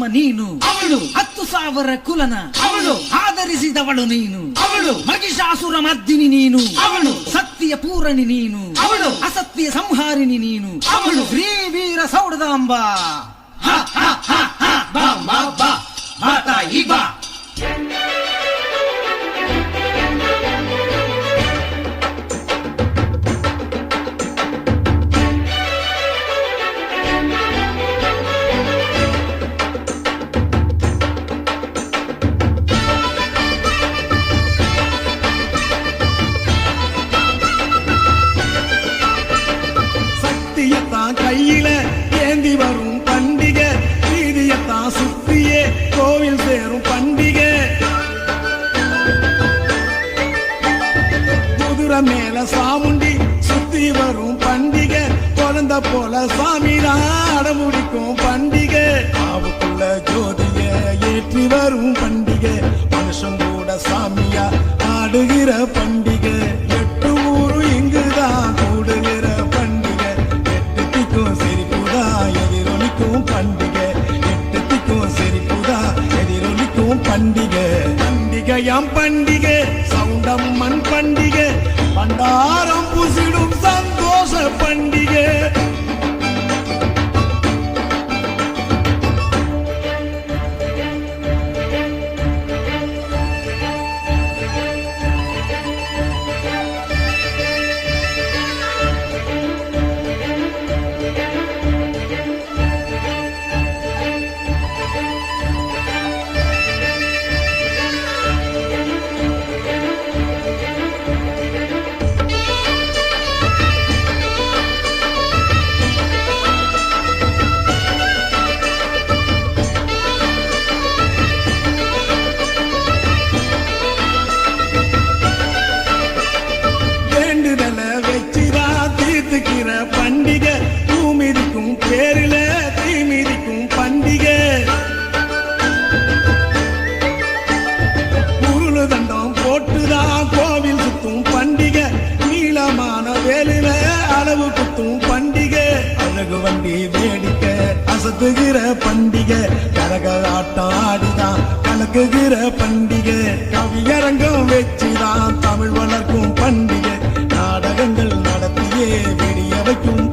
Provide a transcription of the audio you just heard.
ಮುತ್ತಮ್ಮ ನೀನು, ಅವಳು 10,000 ಕುಲನ, ಅವಳು ಆಧರಿಸಿದವಳು ನೀನು, ಅವಳು ಮಹಿಷಾಸುರ ಮರ್ದಿನಿ ನೀನು, ಅವಳು ಸತ್ಯ ಪೂರಣಿ ನೀನು, ಅವಳು ಅಸತ್ಯ ಸಂಹಾರಿಣಿ ನೀನು, ಅವಳು ಶ್ರೀ ವೀರ ಸೌಡದಾಂಬ. ಬಾ ಬಾ ಬಾ ಬಾ ತಾಯಿ ಬಾ. கையில ஏந்தி வரும் பண்டிகை, வீதியத்தான் சுத்தியே கோவில் சேரும் பண்டிகை. குதிரை மேல சாமுண்டி சுத்தி வரும் பண்டிகை, குழந்தை போல சாமிதான் அடமுடிக்கும் பண்டிகை. ஆவுக்குள்ள ஜோதிய ஏற்றி வரும் பண்டிகை, மனுஷன் கூட சாமியா ஆடுகிற பண்டிகை. 8 ஊரு இங்குதான் கூடுகிற பண்டிகை, சிரிப்புதா எதிரொலிக்கும் பண்டிகை, 8 சிரிப்புதா எதிரொலிக்கும் பண்டிகை. பண்டிகையாம் பண்டிகை சவுண்டம்மன் பண்டிகை, பண்டாரம் புசிடும் சந்தோஷ பண்டிகை. பண்டிகை பூமிதிக்கும் பேரில தீமிதிக்கும் பண்டிகை. உருளு தண்டம் போட்டுதான் கோவில் சுத்தும் பண்டிகை, நீளமான வேலில அளவு குத்தும் பண்டிகை. அழகு வண்டி வேடிக்கை அசத்துகிற பண்டிகை, கரக ஆட்டம் ஆடிதான் கலக்குகிற பண்டிகை. கவியரங்கம் வச்சுதான் தமிழ் வளர்க்கும் பண்டிகை, நாடகங்கள் நடத்தியே விடிய வைக்கும்